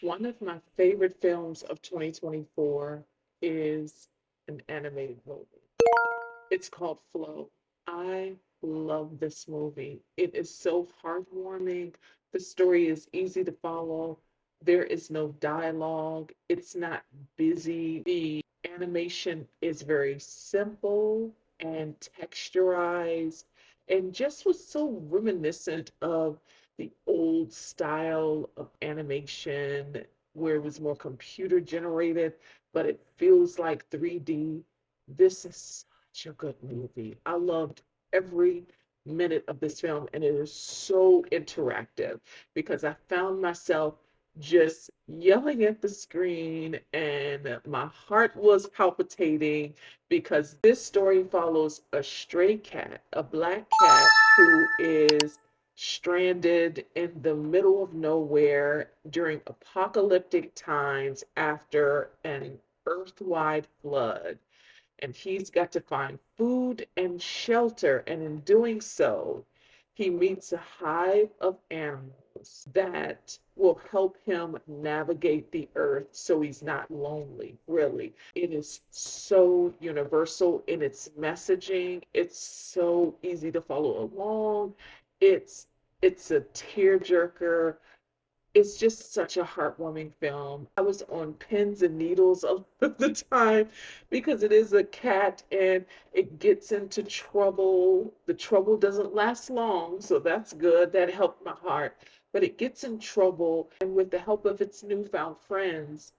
One of my favorite films of 2024 is an animated movie. It's called Flow. I love this movie. It is so heartwarming. The story is easy to follow. There is no dialogue. It's not busy. The animation is very simple and texturized and just was so reminiscent of the old style of animation where it was more computer generated, but it feels like 3D. This is such a good movie. I loved every minute of this film, and it is so interactive because I found myself just yelling at the screen, and my heart was palpitating because this story follows a stray cat, a black cat who is stranded in the middle of nowhere during apocalyptic times after an earth-wide flood, and he's got to find food and shelter. And in doing so, he meets a hive of animals that will help him navigate the earth so he's not lonely, really. It is so universal in its messaging. It's so easy to follow along. It's it's a tearjerker. It's just such a heartwarming film. I was on pins and needles a lot of the time because it is a cat and it gets into trouble. The trouble doesn't last long, so that's good. That helped my heart. But it gets in trouble, and with the help of its newfound friends,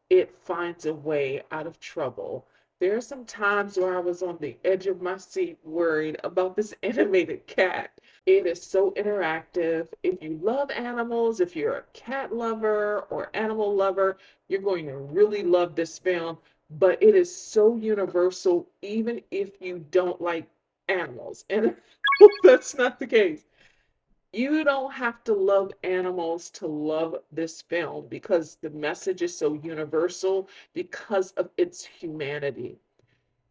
it finds a way out of trouble. There are some times where I was on the edge of my seat worried about this animated cat. It is so interactive. If you love animals, if you're a cat lover or animal lover, you're going to really love this film. But it is so universal, even if you don't like animals. And that's not the case. You don't have to love animals to love this film because the message is so universal because of its humanity.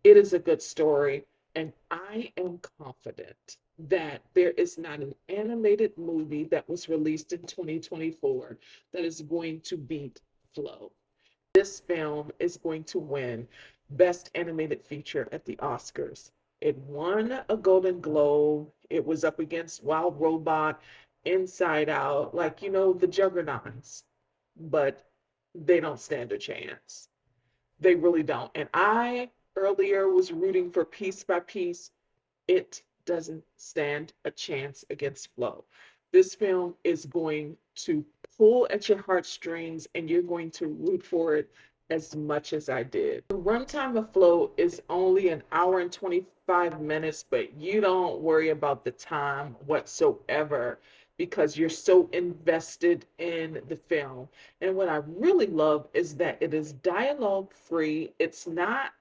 It is a good story, and I am confident that there is not an animated movie that was released in 2024 that is going to beat Flow. This film is going to win Best Animated Feature at the Oscars. It won a Golden Globe. It was up against Wild Robot, Inside Out, like, the juggernauts, but they don't stand a chance. They really don't. And I earlier was rooting for Piece by Piece. It doesn't stand a chance against Flow. This film is going to pull at your heartstrings and you're going to root for it as much as I did. The runtime of Flow is only an hour and 25 minutes, but you don't worry about the time whatsoever because you're so invested in the film. And what I really love is that it is dialogue free. It's not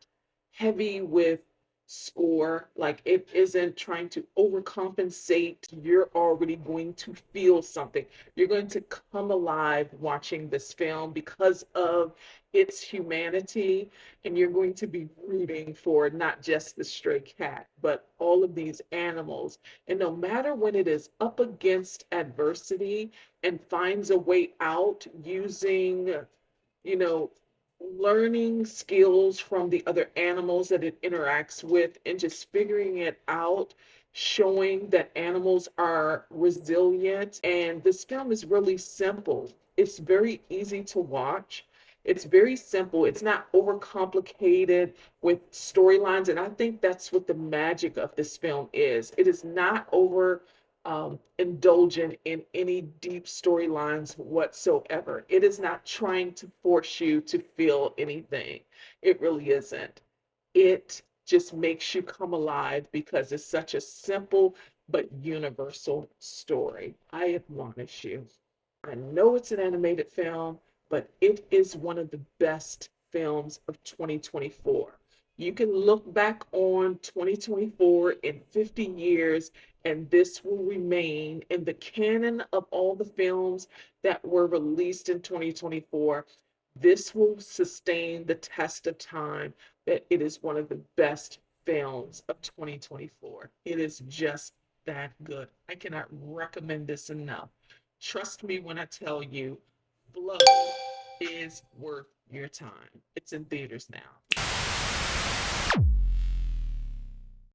heavy with score. Like it isn't trying to overcompensate. You're already going to feel something. You're going to come alive watching this film because of its humanity, and you're going to be rooting for not just the stray cat, but all of these animals. And no matter when it is up against adversity and finds a way out using, you know, learning skills from the other animals that it interacts with and just figuring it out, showing that animals are resilient. And this film is really simple. It's very easy to watch. It's very simple. It's not overcomplicated with storylines. And I think that's what the magic of this film is. It is not over indulgent in any deep storylines whatsoever. It is not trying to force you to feel anything. It really isn't. It just makes you come alive because it's such a simple but universal story. I admonish you. I know it's an animated film, but it is one of the best films of 2024. You can look back on 2024 in 50 years, and this will remain in the canon of all the films that were released in 2024. This will sustain the test of time that it is one of the best films of 2024. It is just that good. I cannot recommend this enough. Trust me when I tell you, Flow is worth your time. It's in theaters now.